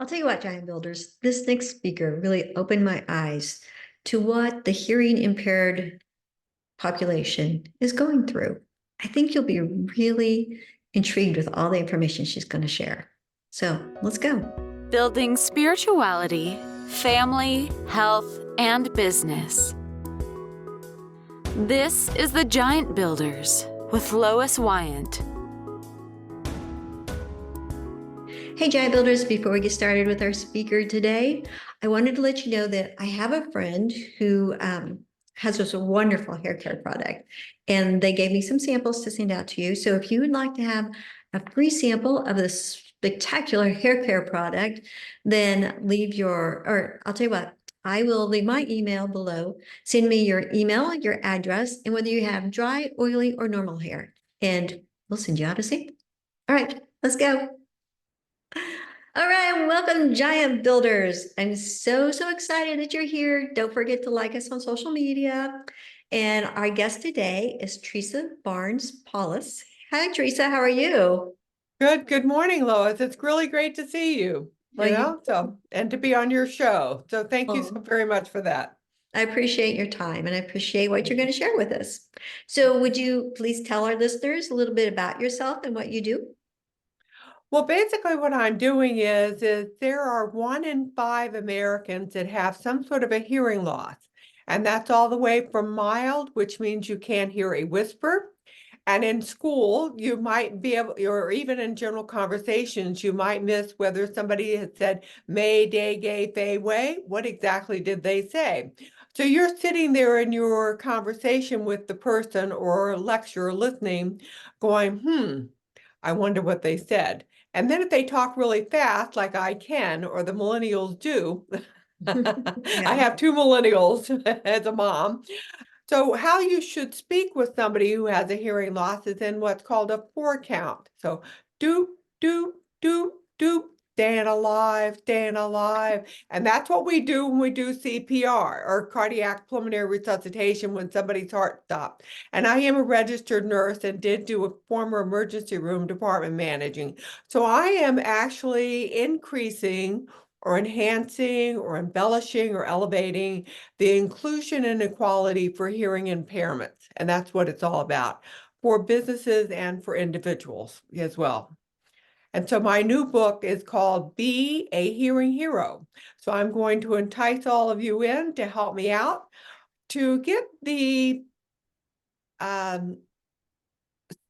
I'll tell you what, Giant Builders, this next speaker really opened my eyes to what the hearing impaired population is going through. I think you'll be really intrigued with all the information she's going to share. So let's go. Building spirituality, family, health, and business. This is the Giant Builders with Lois Wyant. Hey, Giant Builders, before we get started with our speaker today, I wanted to let you know that I have a friend who has this wonderful hair care product, and they gave me some samples to send out to you. So if you would like to have a free sample of this spectacular hair care product, then I'll tell you what, I will leave my email below. Send me your email, your address, and whether you have dry, oily, or normal hair, and we'll send you out a sample. All right, let's go. All right, welcome, Giant Builders. I'm so excited that you're here. Don't forget to like us on social media. And our guest today is Teresa Barnes Paulus. Hi, Teresa. How are you? Good morning, Lois. It's really great to see you, Well, and to be on your show. So thank you so well, very much for that. I appreciate your time and I appreciate what you're going to share with us. So would you please tell our listeners a little bit about yourself and what you do? Well, basically what I'm doing is there are 1 in 5 Americans that have some sort of a hearing loss. And that's all the way from mild, which means you can't hear a whisper. And in school, you might be able, or even in general conversations, you might miss whether somebody had said may, day, gay, fay, way. What exactly did they say? So you're sitting there in your conversation with the person or lecturer listening, going, I wonder what they said. And then if they talk really fast, like I can, or the millennials do, I have 2 millennials as a mom. So how you should speak with somebody who has a hearing loss is in what's called a 4 count. So doop, doop, doop, doop, staying alive, staying alive. And that's what we do when we do CPR or cardiac pulmonary resuscitation when somebody's heart stopped. And I am a registered nurse and did do a former emergency room department managing. So I am actually increasing or enhancing or embellishing or elevating the inclusion and equality for hearing impairments. And that's what it's all about for businesses and for individuals as well. And so my new book is called Be a Hearing Hero. So I'm going to entice all of you in to help me out to get the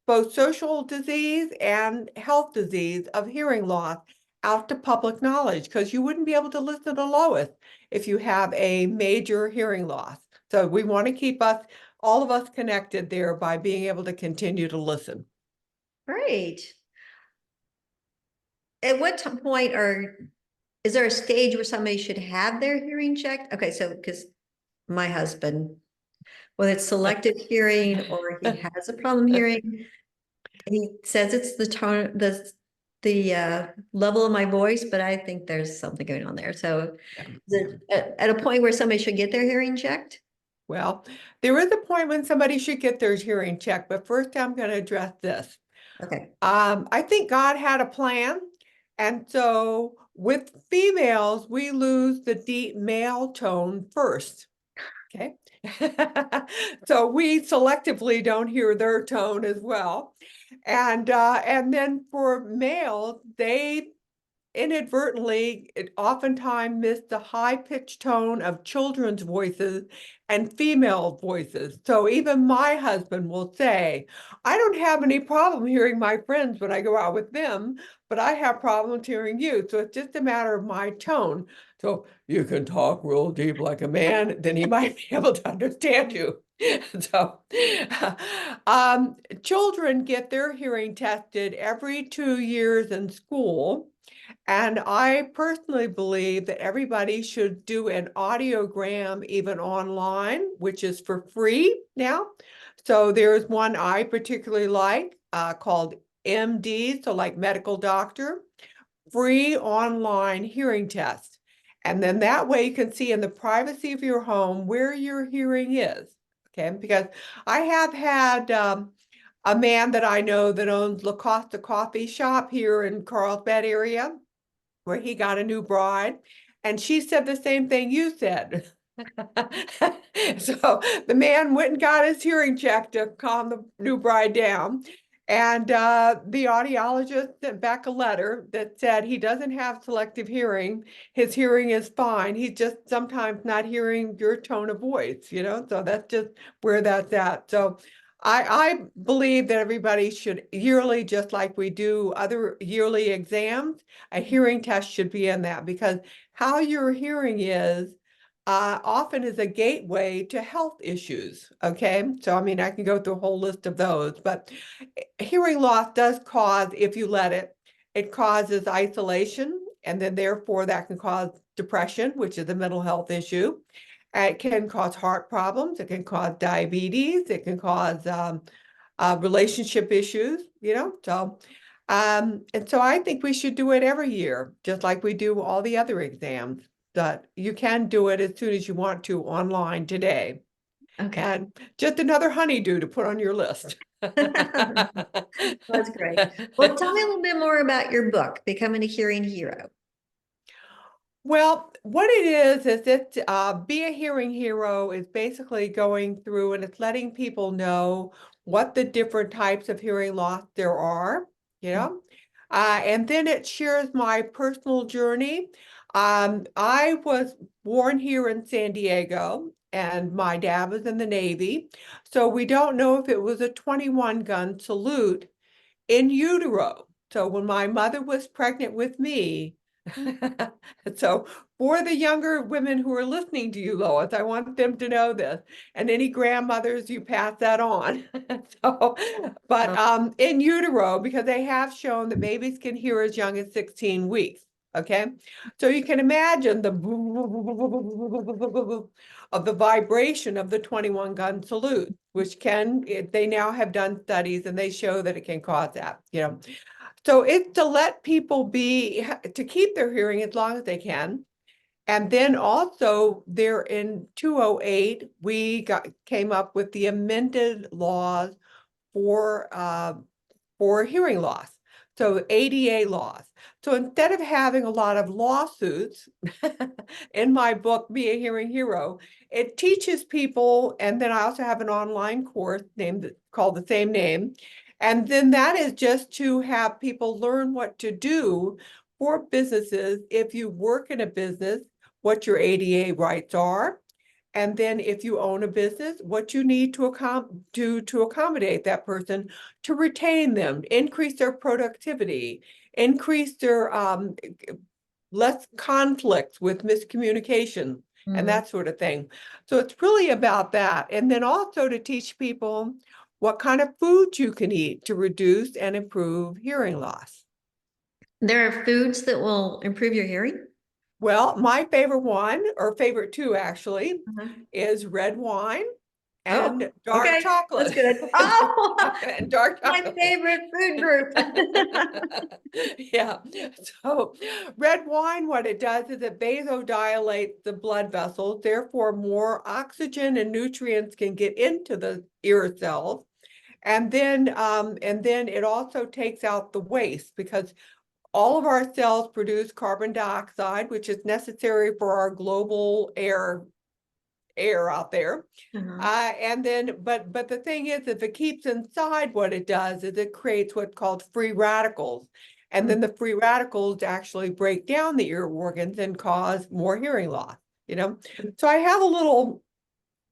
both social disease and health disease of hearing loss out to public knowledge, because you wouldn't be able to listen to Lois if you have a major hearing loss. So we want to keep all of us connected there by being able to continue to listen. Great. At what point is there a stage where somebody should have their hearing checked? Okay, so because my husband, whether it's selective hearing or he has a problem hearing, he says it's the tone, the level of my voice, but I think there's something going on there. So is it at a point where somebody should get their hearing checked? Well, there is a point when somebody should get their hearing checked, but first I'm going to address this. Okay. I think God had a plan. And so with females, we lose the deep male tone first. Okay. So we selectively don't hear their tone as well. And then for males, they inadvertently, it oftentimes miss the high-pitched tone of children's voices and female voices. So even my husband will say, I don't have any problem hearing my friends when I go out with them, but I have problems hearing you. So it's just a matter of my tone. So you can talk real deep like a man, then he might be able to understand you. So children get their hearing tested every 2 years in school. And I personally believe that everybody should do an audiogram even online, which is for free now. So there's one I particularly like called MD, so like medical doctor, free online hearing test. And then that way you can see in the privacy of your home where your hearing is. Okay, because I have had a man that I know that owns La Costa Coffee Shop here in Carlsbad area. where he got a new bride, and she said the same thing you said. So the man went and got his hearing checked to calm the new bride down. And the audiologist sent back a letter that said he doesn't have selective hearing. His hearing is fine. He's just sometimes not hearing your tone of voice, you know? So that's just where that's at. So I believe that everybody should yearly, just like we do other yearly exams, a hearing test should be in that, because how your hearing is often is a gateway to health issues. Okay, so I mean, I can go through a whole list of those, but hearing loss does cause, if you let it, it causes isolation, and then therefore that can cause depression, which is a mental health issue. It can cause heart problems. It can cause diabetes. It can cause relationship issues, you know, so and so I think we should do it every year, just like we do all the other exams. That you can do it as soon as you want to online today. Okay. And just another honeydew to put on your list. That's great. Well, tell me a little bit more about your book, Becoming a Hearing Hero. Well, what it is that Be a Hearing Hero is basically going through and it's letting people know what the different types of hearing loss there are, you know, and then it shares my personal journey. I was born here in San Diego, and my dad was in the Navy, so we don't know if it was a 21 gun salute in utero. So when my mother was pregnant with me, so for the younger women who are listening to you, Lois, I want them to know this. And any grandmothers, you pass that on. So, but in utero, because they have shown that babies can hear as young as 16 weeks. Okay, so you can imagine the of the vibration of the 21 gun salute, which can, they now have done studies and they show that it can cause that, you know. So it's to let people be, to keep their hearing as long as they can. And then also there in 208, we came up with the amended laws for hearing loss. So ADA laws. So instead of having a lot of lawsuits, in my book, Be a Hearing Hero, it teaches people, and then I also have an online course called the same name. And then that is just to have people learn what to do for businesses if you work in a business, what your ADA rights are. And then if you own a business, what you need to do to accommodate that person, to retain them, increase their productivity, increase their less conflicts with miscommunication and that sort of thing. So it's really about that. And then also to teach people what kind of food you can eat to reduce and improve hearing loss. There are foods that will improve your hearing? Well, my favorite one, or favorite two actually, is red wine Oh, and dark okay. chocolate. That's good. Oh, And dark my chocolate. favorite food group. Yeah. So red wine, what it does is it vasodilates the blood vessels, therefore more oxygen and nutrients can get into the ear cells. And then it also takes out the waste, because all of our cells produce carbon dioxide, which is necessary for our global air out there. And then, but the thing is, if it keeps inside, what it does is it creates what's called free radicals. And then the free radicals actually break down the ear organs and cause more hearing loss, you know? So I have a little,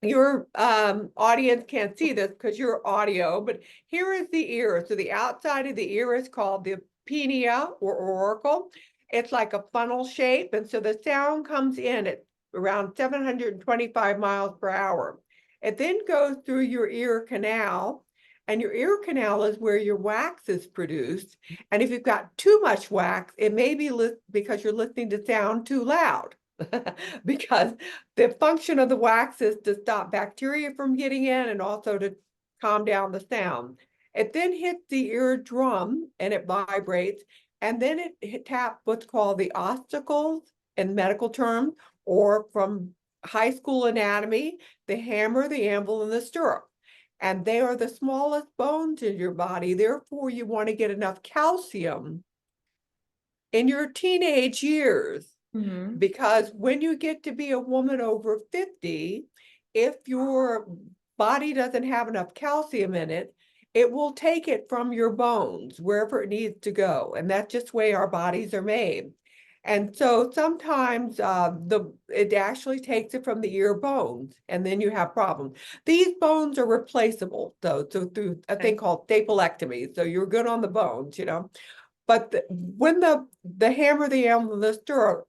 your audience can't see this because you're audio, but here is the ear. So the outside of the ear is called the pinea or auricle. It's like a funnel shape. And so the sound comes in at around 725 miles per hour. It then goes through your ear canal, and your ear canal is where your wax is produced. And if you've got too much wax, it may be because you're listening to sound too loud. Because the function of the wax is to stop bacteria from getting in and also to calm down the sound. It then hits the eardrum and it vibrates, and then it taps what's called the ossicles in medical terms, or from high school anatomy, the hammer, the anvil, and the stirrup. And they are the smallest bones in your body. Therefore, you want to get enough calcium in your teenage years, Mhm. because when you get to be a woman over 50, if your body doesn't have enough calcium in it, it will take it from your bones wherever it needs to go. And that's just the way our bodies are made. And so sometimes it actually takes it from the ear bones, and then you have problems. These bones are replaceable, though, so through a thing Okay. called staplectomy. So you're good on the bones, you know. But when the hammer, the anvil, and the stirrup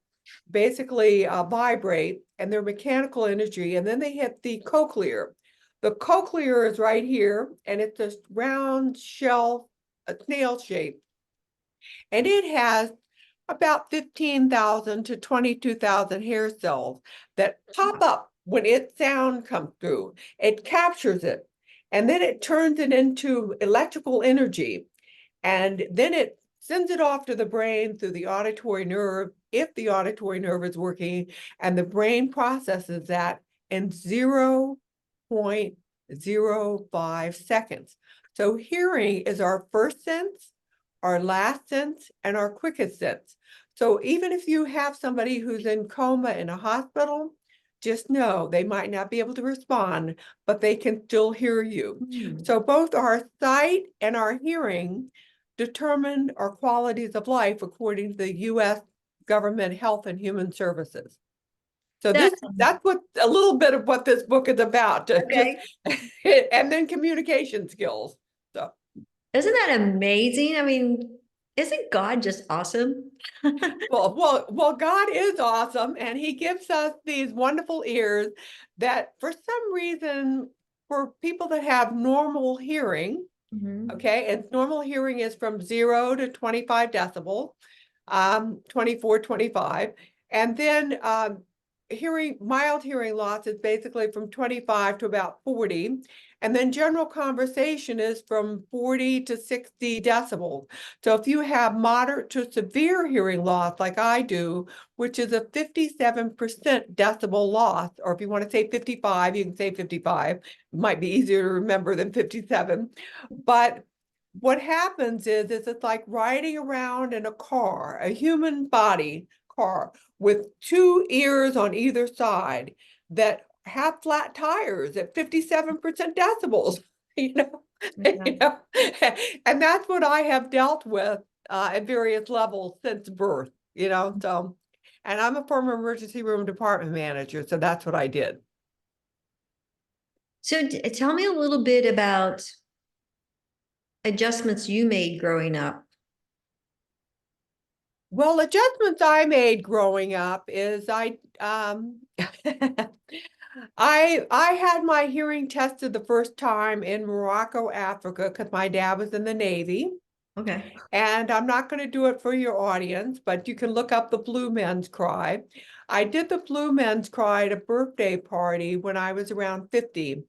basically vibrate, and they're mechanical energy, and then they hit the cochlear. The cochlear is right here, and it's a round shell, a snail shape, and it has about 15,000 to 22,000 hair cells that pop up when its sound comes through. It captures it, and then it turns it into electrical energy, and then it sends it off to the brain through the auditory nerve, if the auditory nerve is working, and the brain processes that in 0.05 seconds. So hearing is our first sense, our last sense, and our quickest sense. So even if you have somebody who's in coma in a hospital, just know they might not be able to respond, but they can still hear you. Hmm. So both our sight and our hearing determine our qualities of life according to the U.S. Government Health and Human Services. So That, that's what a little bit of what this book is about. Just okay. and then communication skills. So Isn't that amazing? I mean, isn't God just awesome? well, God is awesome, and He gives us these wonderful ears that, for some reason, for people that have normal hearing, Mhm. okay, and normal hearing is from 0 to 25 decibels, 24, 25. And then mild hearing loss is basically from 25 to about 40. And then general conversation is from 40 to 60 decibels. So if you have moderate to severe hearing loss, like I do, which is a 57% decibel loss, or if you want to say 55, you can say 55. It might be easier to remember than 57. But what happens is it's like riding around in a car, a human body car, with two ears on either side that have flat tires at 57% decibels, you know, Yeah. and that's what I have dealt with at various levels since birth, you know, so, and I'm a former emergency room department manager, so that's what I did. So tell me a little bit about adjustments you made growing up. Well, adjustments I made growing up is I had my hearing tested the first time in Morocco, Africa, because my dad was in the Navy. Okay. And I'm not going to do it for your audience, but you can look up the Blue Men's Cry. I did the Blue Men's Cry at a birthday party when I was around 50.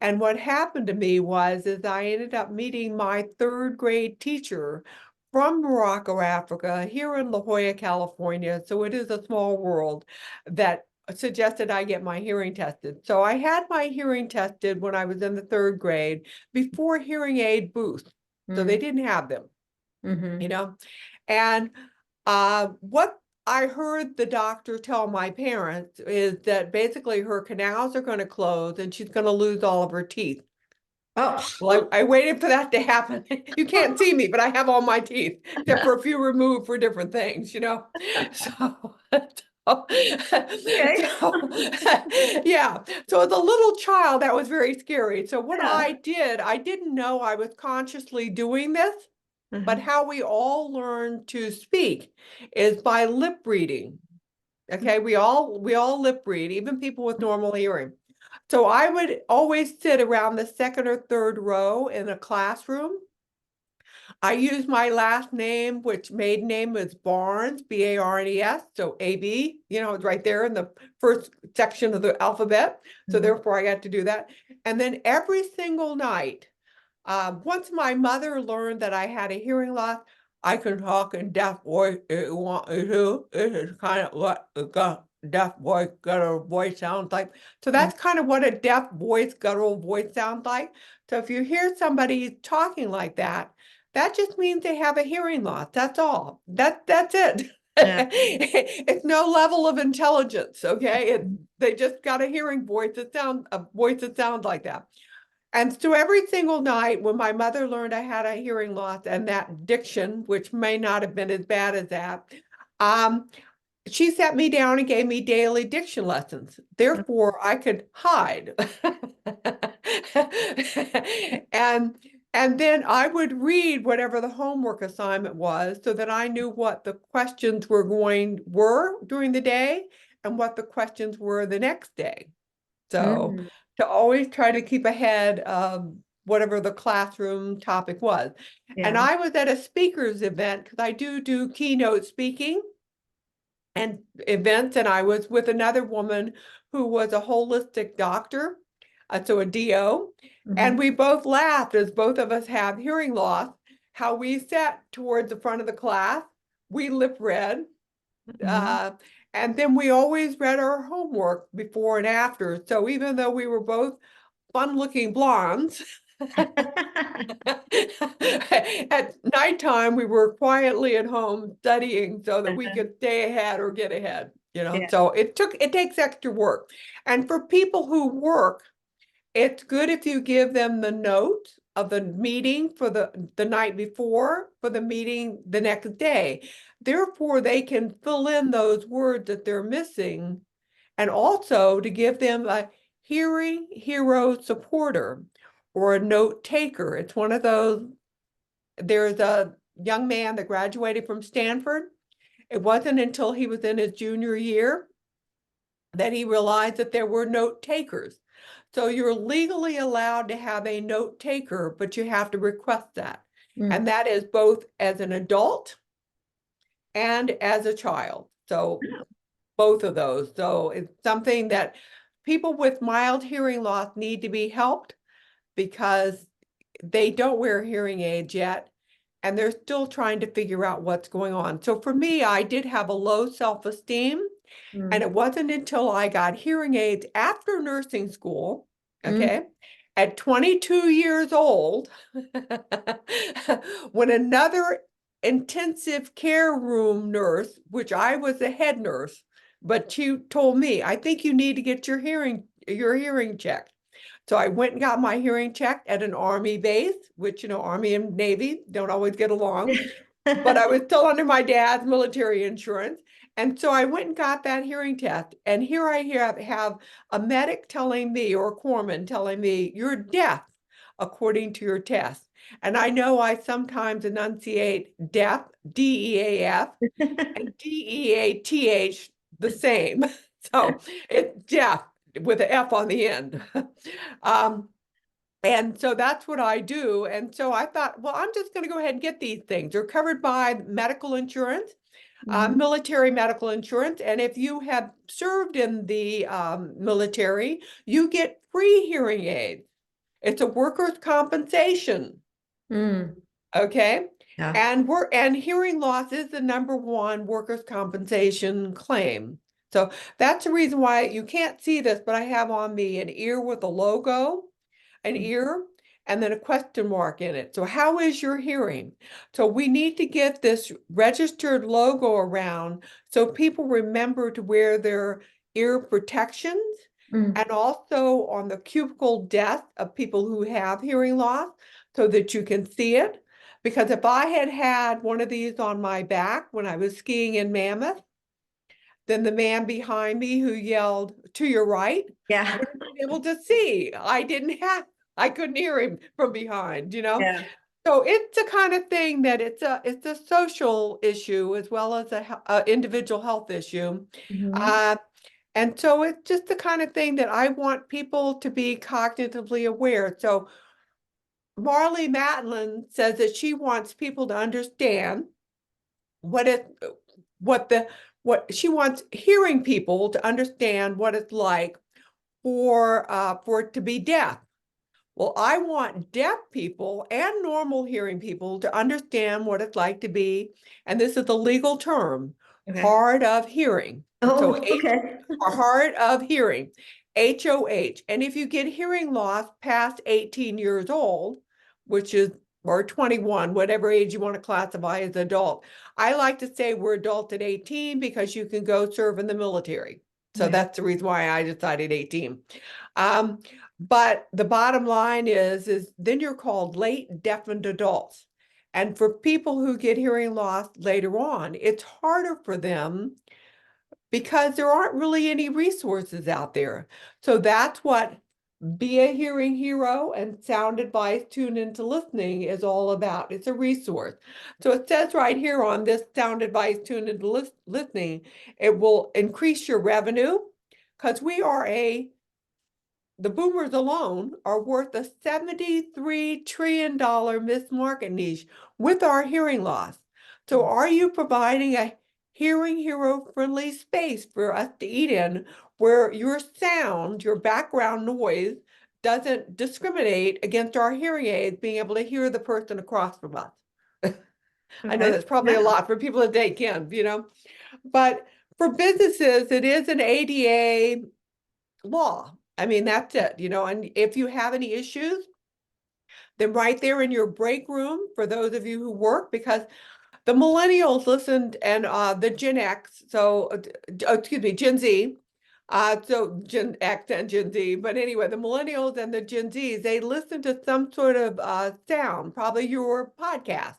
And what happened to me is I ended up meeting my third grade teacher from Morocco, Africa, here in La Jolla, California. So it is a small world, that suggested I get my hearing tested. So I had my hearing tested when I was in the third grade before hearing aid booths. So they didn't have them, you Mm-hmm. know? And what I heard the doctor tell my parents is that basically her canals are going to close and she's going to lose all of her teeth. Oh. Well, I waited for that to happen. You can't see me, but I have all my teeth, except for a few removed for different things, you know? So, so, Okay. yeah. So as a little child, that was very scary. So what Yeah. I did, I didn't know I was consciously doing this, but Uh-huh. how we all learn to speak is by lip reading. Okay, we all lip read, even people with normal hearing. So I would always sit around the second or third row in a classroom. I use my last name, which maiden name was Barnes, Barnes, so AB, you know, it's right there in the first section of the alphabet. So Mhm. therefore I got to do that. And then every single night, once my mother learned that I had a hearing loss, I can talk in deaf voice if you want me to. This is kind of what a deaf voice, guttural voice sounds like. So that's kind of what a deaf voice, guttural voice sounds like. So if you hear somebody talking like that, that just means they have a hearing loss. That's all. That's it. Yeah. It's no level of intelligence, okay? They just got a hearing voice that sounds like that. And so every single night when my mother learned I had a hearing loss and that diction, which may not have been as bad as that, um, she sat me down and gave me daily diction lessons. Therefore, I could hide. And and then I would read whatever the homework assignment was so that I knew what the questions were during the day and what the questions were the next day. So Mm. to always try to keep ahead of whatever the classroom topic was. And Yeah. I was at a speakers event because I do keynote speaking and events, and I was with another woman who was a holistic doctor, so a DO, and Mhm. we both laughed as both of us have hearing loss, how we sat towards the front of the class, we lip read, Mhm. uh, and then we always read our homework before and after. So even though we were both fun-looking blondes, at nighttime, we were quietly at home studying so that we could stay ahead or get ahead, you know. Yeah. So it takes extra work. And for people who work, it's good if you give them the note of the meeting for the night before for the meeting the next day. Therefore, they can fill in those words that they're missing, and also to give them a hearing hero supporter or a note taker. It's one of those. There's a young man that graduated from Stanford. It wasn't until he was in his junior year that he realized that there were note takers. So you're legally allowed to have a note taker, but you have to request that. Mm. And that is both as an adult and as a child. So both of those. So it's something that people with mild hearing loss need to be helped because they don't wear hearing aids yet and they're still trying to figure out what's going on. So for me, I did have a low self-esteem, and Mm. it wasn't until I got hearing aids after nursing school, Mm. okay, at 22 years old, when another intensive care room nurse, which I was the head nurse, but she told me, I think you need to get your hearing checked. So I went and got my hearing checked at an Army base, which, Army and Navy don't always get along, but I was still under my dad's military insurance. And so I went and got that hearing test. And here I have a medic telling me, or a corpsman telling me, you're deaf according to your test. And I know I sometimes enunciate deaf, DEAF, and DEATH the same. So it's deaf with an F on the end. Um, and so that's what I do. And so I thought, well, I'm just going to go ahead and get these things. They're covered by medical insurance, Mhm. military medical insurance. And if you have served in the military, you get free hearing aids. It's a workers' compensation. Mm. Okay. Yeah. And hearing loss is the number one workers' compensation claim. So that's the reason why you can't see this, but I have on me an ear with a logo, an ear, and then a question mark in it. So how is your hearing? So we need to get this registered logo around so people remember to wear their ear protections, Mm. and also on the cubicle desk of people who have hearing loss so that you can see it. Because if I had had one of these on my back when I was skiing in Mammoth, then the man behind me who yelled to your right Yeah. would have been able to see. I couldn't hear him from behind. Yeah. So it's the kind of thing that it's a social issue as well as a individual health issue. Mhm. Uh, and so it's just the kind of thing that I want people to be cognitively aware. So Marley Matlin says that she wants people to understand what it what the what she wants hearing people to understand what it's like for it to be deaf. Well, I want deaf people and normal hearing people to understand what it's like to be, and this is a legal term, Okay. hard of hearing. So Oh, okay. or hard of hearing, HOH. And if you get hearing loss past 18 years old, which is or 21, whatever age you want to classify as adult. I like to say we're adult at 18 because you can go serve in the military. So Yeah. that's the reason why I decided 18. Um, but the bottom line is then you're called late deafened adults. And for people who get hearing loss later on, it's harder for them because there aren't really any resources out there. So that's what Be a Hearing Hero and Sound Advice Tune Into Listening is all about. It's a resource. So it says right here on this Sound Advice Tune Into Listening, it will increase your revenue because the boomers alone are worth a $73 trillion missed market niche with our hearing loss. So are you providing a hearing hero friendly space for us to eat in where your sound, your background noise doesn't discriminate against our hearing aids being able to hear the person across from us? I know Okay. that's probably a Yeah. lot for people that take in, but for businesses, it is an ADA law. I mean, that's it, and if you have any issues, then right there in your break room, for those of you who work, because the millennials listened and the Gen X, excuse me, Gen Z, so Gen X and Gen Z, but anyway, the millennials and the Gen Zs, they listen to some sort of sound, probably your podcast,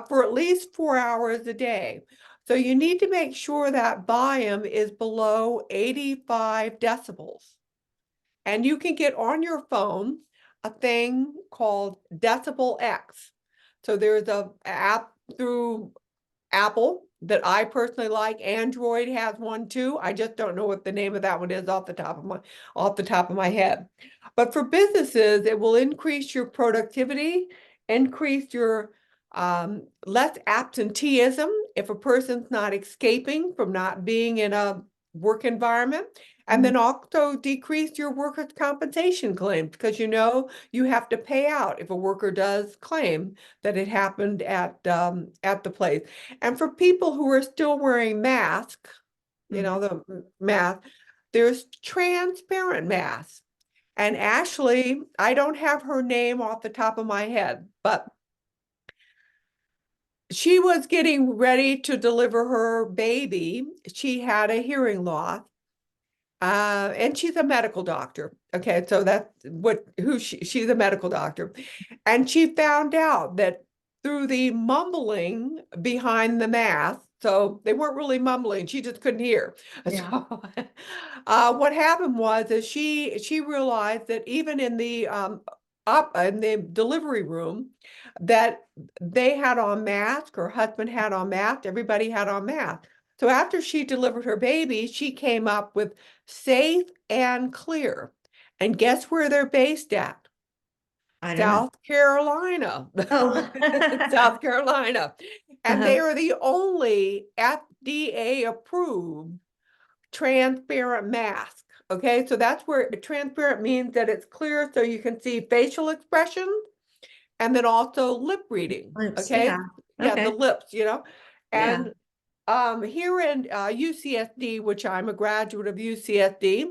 for at least 4 hours a day. So you need to make sure that volume is below 85 decibels. And you can get on your phone a thing called Decibel X. So there's a app through Apple that I personally like. Android has one too. I just don't know what the name of that one is off the top of my head. But for businesses, it will increase your productivity, increase your less absenteeism if a person's not escaping from not being in a work environment. And Mhm. then also decrease your workers' compensation claims because you have to pay out if a worker does claim that it happened at the place. And for people who are still wearing masks, Mhm. the mask, there's transparent masks. And Ashley, I don't have her name off the top of my head, but she was getting ready to deliver her baby. She had a hearing loss. And she's a medical doctor. Okay, so that's she's a medical doctor. And she found out that through the mumbling behind the mask, so they weren't really mumbling, she just couldn't hear. Yeah. So what happened was is she realized that even in the up in the delivery room that they had on mask, her husband had on mask, everybody had on mask. So after she delivered her baby, she came up with safe and clear. And guess where they're based at? I don't know. South Carolina. Oh. South Carolina. And Uh-huh. they are the only FDA approved transparent mask. Okay, so that's where transparent means that it's clear so you can see facial expression and then also lip reading. Lips. Okay, Yeah. yeah, the Okay. lips. Yeah. And here in UCSD, which I'm a graduate of UCSD,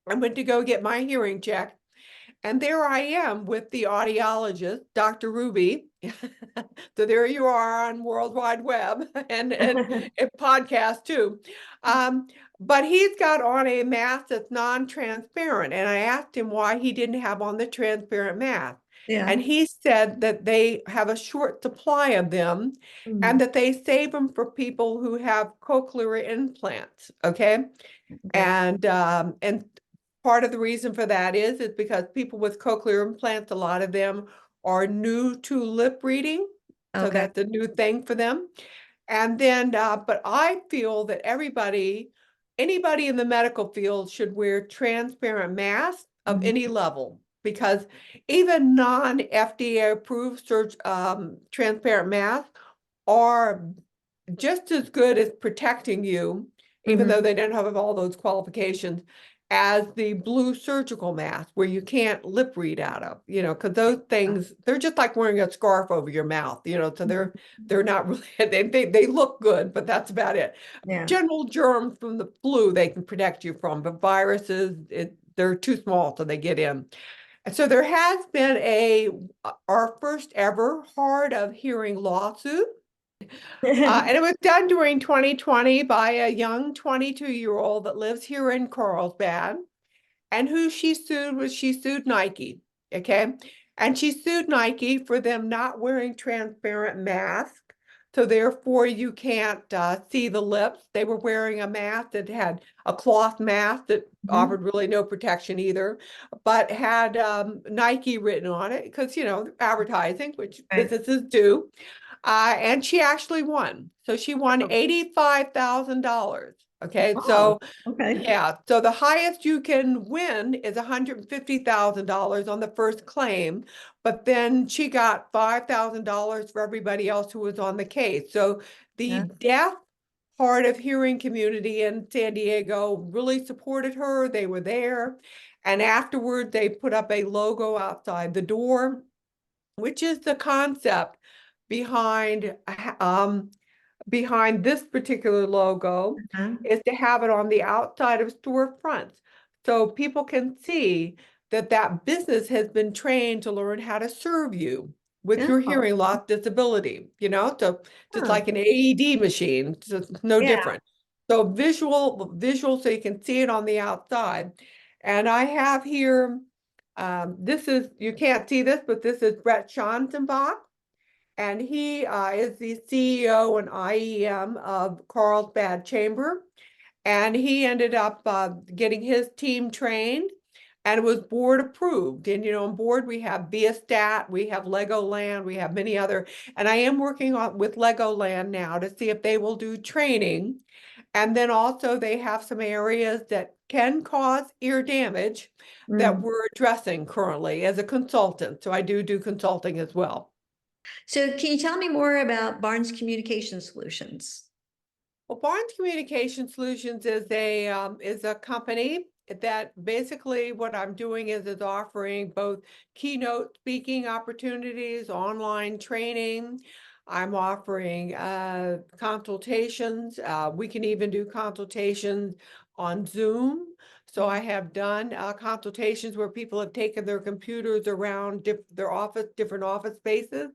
I went to go get my hearing checked. And there I am with the audiologist, Dr. Ruby. So there you are on World Wide Web and podcast too. Um, but he's got on a mask that's non-transparent. And I asked him why he didn't have on the transparent mask. Yeah. And he said that they have a short supply of them and Mm. that they save them for people who have cochlear implants. Okay. Okay. And part of the reason for that is because people with cochlear implants, a lot of them are new to lip reading. So Okay. that's a new thing for them. And then, but I feel that anybody in the medical field should wear transparent masks of Mhm. any level because even non-FDA approved transparent masks are just as good as protecting you, even though Mhm. they don't have all those qualifications, as the blue surgical mask where you can't lip read out of, because those things, they're just like wearing a scarf over your mouth, so they're not really, they look good, but that's about it. Yeah. General germs from the flu they can protect you from, but viruses, they're too small so they get in. And so there has been our first ever hard of hearing lawsuit. And it was done during 2020 by a young 22-year-old that lives here in Carlsbad. And who she sued Nike, okay? And she sued Nike for them not wearing transparent masks. So therefore you can't see the lips. They were wearing a mask that had a cloth mask that offered really no protection either, but had Nike written on it because, advertising, which Right. businesses do. And she actually won. So she won Oh, $85,000. Okay, wow. so Okay. yeah, so the highest you can win is $150,000 on the first claim, but then she got $5,000 for everybody else who was on the case. So the Yeah. deaf hard of hearing community in San Diego really supported her. They were there. And afterward, they put up a logo outside the door, which is the concept behind behind this particular logo Uh-huh. is to have it on the outside of storefronts so people can see that that business has been trained to learn how to serve you with Yeah. your hearing loss disability, so just Huh. like an AED machine, so it's no Yeah. different. So visual so you can see it on the outside. And I have here, you can't see this, but this is Brett Schanzenbach. And he is the CEO and IEM of Carlsbad Chamber. And he ended up getting his team trained and it was board approved. And, on board we have Viastat, we have Legoland, we have many other. And I am working with Legoland now to see if they will do training. And then also they have some areas that can cause ear damage that Mm. we're addressing currently as a consultant. So I do consulting as well. So can you tell me more about Barnes Communication Solutions? Well, Barnes Communication Solutions is a company that basically what I'm doing is offering both keynote speaking opportunities, online training. I'm offering consultations. We can even do consultations on Zoom. So I have done consultations where people have taken their computers around different office spaces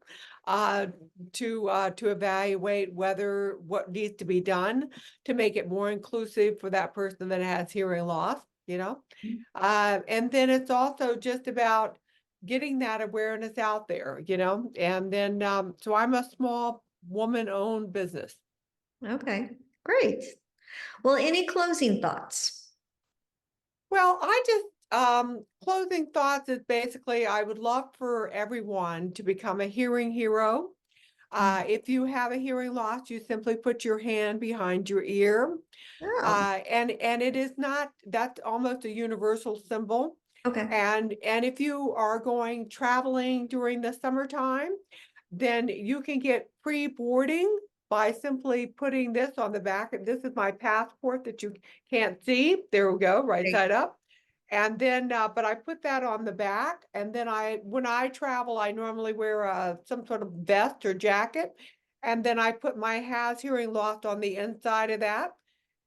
uh, to evaluate what needs to be done to make it more inclusive for that person that has hearing loss. And then it's also just about getting that awareness out there. And then so I'm a small woman-owned business. Okay, great. Well, any closing thoughts? Well, I just closing thoughts is basically I would love for everyone to become a hearing hero. If you have a hearing loss, you simply put your hand behind your ear. Oh, And it is not, that's almost a universal symbol. okay. And if you are going traveling during the summertime, then you can get pre-boarding by simply putting this on the back. This is my passport that you can't see. There we go, right Great. side up. And then, but I put that on the back. And then when I travel, I normally wear some sort of vest or jacket. And then I put my has hearing loss on the inside of that.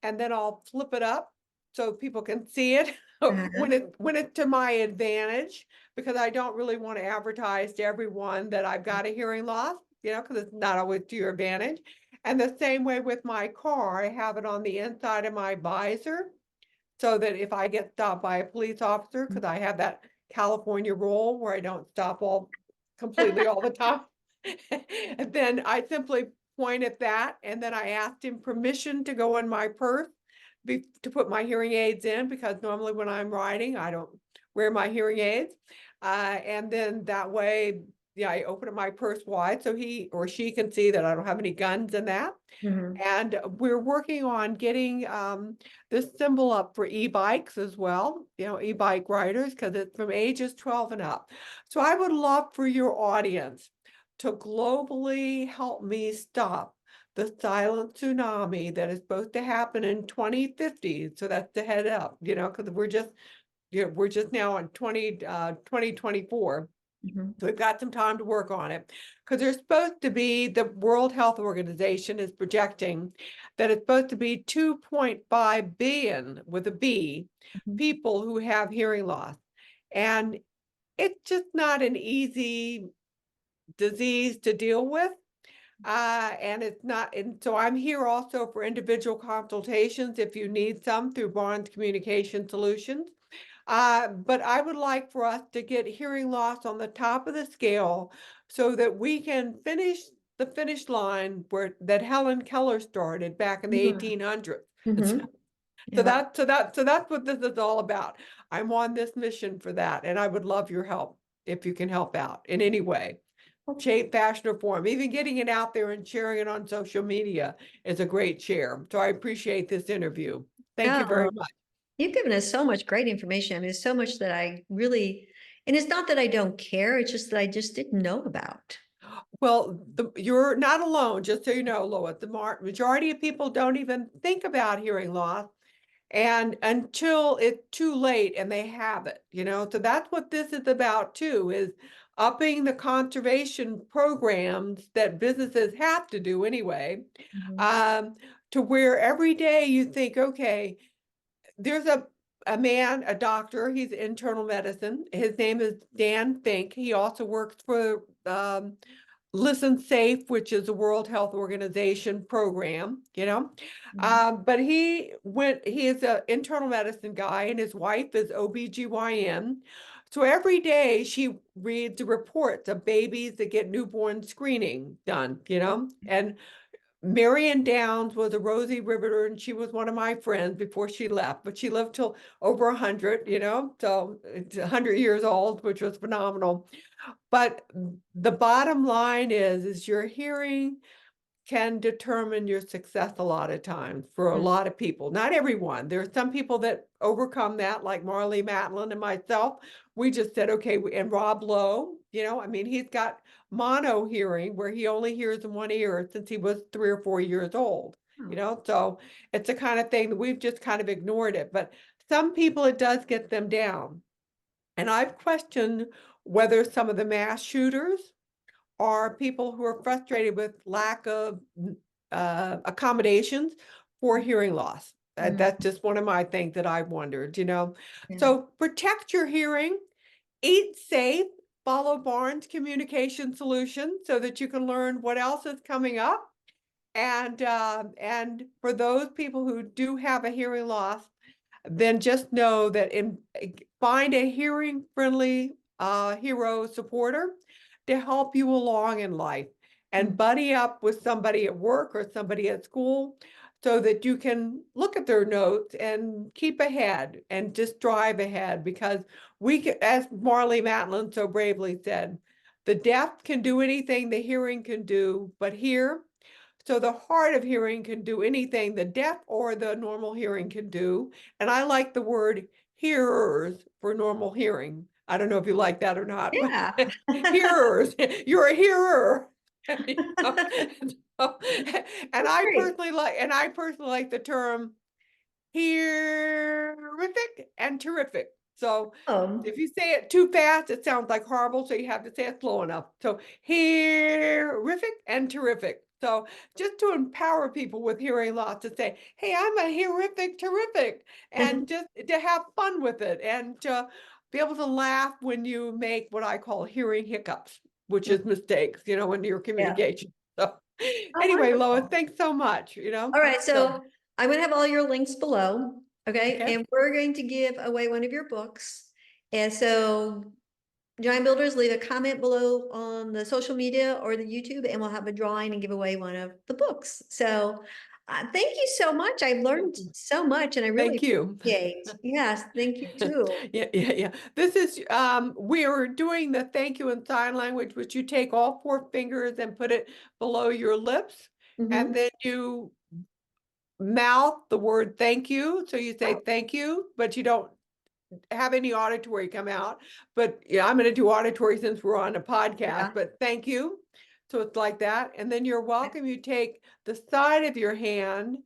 And then I'll flip it up so people can see it Uh-huh. when it's to my advantage, because I don't really want to advertise to everyone that I've got a hearing loss, because it's not always to your advantage. And the same way with my car, I have it on the inside of my visor so that if I get stopped by a police officer, because I have that California rule where I don't stop completely all the time, and then I simply point at that, and then I asked him permission to go in my purse to put my hearing aids in, because normally when I'm riding, I don't wear my hearing aids. And then that way, yeah, I open up my purse wide so he or she can see that I don't have any guns in that. Mhm. And we're working on getting this symbol up for e-bikes as well, e-bike riders, because it's from ages 12 and up. So I would love for your audience to globally help me stop the silent tsunami that is supposed to happen in 2050. So that's the head up, because we're just now in 2024. Mhm. So we've got some time to work on it, because there's supposed to be, the World Health Organization is projecting that it's supposed to be 2.5 billion with a B Mhm. people who have hearing loss. And it's just not an easy disease to deal with. And it's not, and so I'm here also for individual consultations if you need some through Barnes Communication Solutions. But I would like for us to get hearing loss on the top of the scale so that we can finish the finish line where that Helen Keller started back in the Mhm. 1800s. Mhm. So Yeah. that's what this is all about. I'm on this mission for that, and I would love your help if you can help out in any way, shape, fashion, or form. Even getting it out there and sharing it on social media is a great share. So I appreciate this interview. Thank you very Oh, much. you've given us so much great information. I mean, there's so much that I really, and it's not that I don't care, it's just that I just didn't know about. Well, you're not alone, just so you know, Lois. The majority of people don't even think about hearing loss and until it's too late and they have it, So that's what this is about too, is upping the conservation programs that businesses have to do anyway, Mhm. um, to where every day you think, okay, there's a man, a doctor, he's internal medicine. His name is Dan Fink. He also works for Listen Safe, which is a World Health Organization program. Mhm. But he is an internal medicine guy, and his wife is OBGYN. So every day she reads the reports of babies that get newborn screening done. And Marion Downs was a Rosie Riveter, and she was one of my friends before she left, but she lived till over 100, so it's 100 years old, which was phenomenal. But the bottom line is your hearing can determine your success a lot of times for a lot of people. Not everyone. There are some people that overcome that, like Marley Matlin and myself. We just said, okay, and Rob Lowe, I mean, he's got mono hearing where he only hears in one ear since he was 3 or 4 years old. So it's the kind of thing that we've just kind of ignored it. But some people, it does get them down. And I've questioned whether some of the mass shooters are people who are frustrated with lack of accommodations for hearing loss. Mhm. That's just one of my things that I've wondered. Yeah. So protect your hearing, eat safe, follow Barnes Communication Solutions so that you can learn what else is coming up. And for those people who do have a hearing loss, then just know that find a hearing friendly hero supporter to help you along in life and Mhm. buddy up with somebody at work or somebody at school so that you can look at their notes and keep ahead and just drive ahead because as Marley Matlin so bravely said, the deaf can do anything the hearing can do, but here so the hard of hearing can do anything the deaf or the normal hearing can do. And I like the word hearers for normal hearing. I don't know if you like that or not, but Yeah. hearers, you're a hearer. And I Great. personally like the term Hearific and terrific. So if you say it too fast, it sounds like horrible. So you have to say it slow enough. So hearific and terrific. So just to empower people with hearing loss to say, hey, I'm a hearific terrific, and just to have fun with it and to be able to laugh when you make what I call hearing hiccups, which is mistakes, in your Yeah. communication. So Oh, anyway, Lois, wonderful. thanks so much. All right, So, so I'm gonna have all your links below, okay? okay. And we're going to give away one of your books. And so Giant Builders, leave a comment below on the social media or the YouTube, and we'll have a drawing and give away one of the books. So thank you so much. I've learned so much and I really Thank you. appreciate. Yes, thank you too. Yeah. This is we are doing the thank you in sign language, which you take all 4 fingers and put it below your lips, and Mhm. then you mouth the word thank you. So you say thank you, but you don't have any auditory come out. But yeah, I'm going to do auditory since we're on a podcast, Yeah. but thank you. So it's like that. And then you're welcome. You take the side of your hand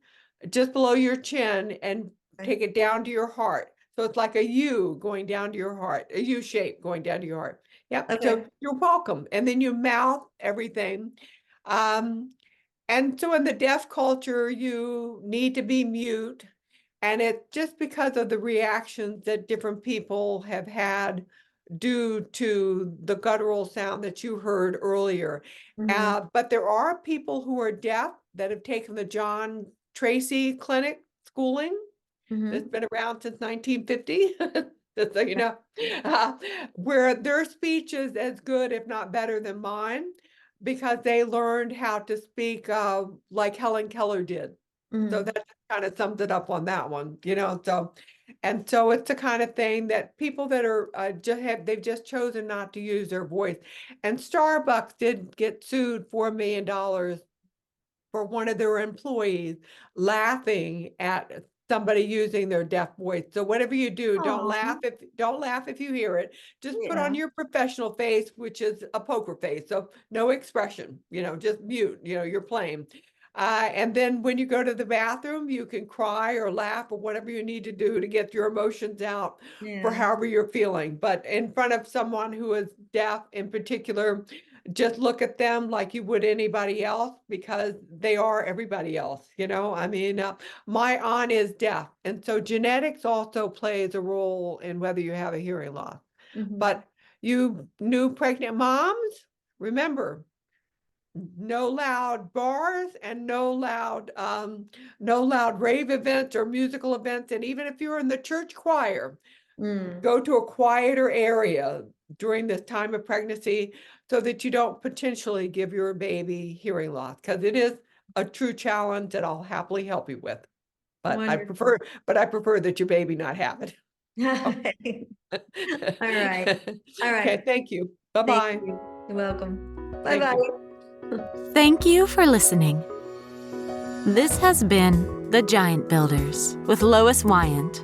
just below your chin and Okay. take it down to your heart. So it's like a U going down to your heart, a U shape going down to your heart. Yep. Okay. So you're welcome. And then you mouth everything. Um, and so in the deaf culture, you need to be mute. And it's just because of the reactions that different people have had due to the guttural sound that you heard earlier. Mhm. But there are people who are deaf that have taken the John Tracy Clinic schooling that's Mhm. been around since 1950. Just so you know, uh, where their speech is as good, if not better, than mine, because they learned how to speak like Helen Keller did. So Mm. that kind of sums it up on that one, you know. So, and so it's the kind of thing that people that are they've just chosen not to use their voice. And Starbucks did get sued $4 million for one of their employees laughing at somebody using their deaf voice. So whatever you do, Aw, don't laugh if you hear it. Just put on yeah. your professional face, which is a poker face. So no expression, you know, just mute, you know, you're playing. And then when you go to the bathroom, you can cry or laugh or whatever you need to do to get your emotions out for Yeah. however you're feeling. But in front of someone who is deaf in particular, just look at them like you would anybody else, because they are everybody else, you know? I mean, my aunt is deaf, and so genetics also plays a role in whether you have a hearing loss. Mhm. But you new pregnant moms, remember, no loud bars and no loud rave events or musical events. And even if you're in the church choir, Mm. go to a quieter area during this time of pregnancy so that you don't potentially give your baby hearing loss, because it is a true challenge that I'll happily help you with. But I Wonderful. prefer, that your baby not have it. All right. All right. Okay, thank you. Thank Bye-bye. you. You're welcome. Thank you. Bye-bye. Thank you for listening. This has been The Giant Builders with Lois Wyant.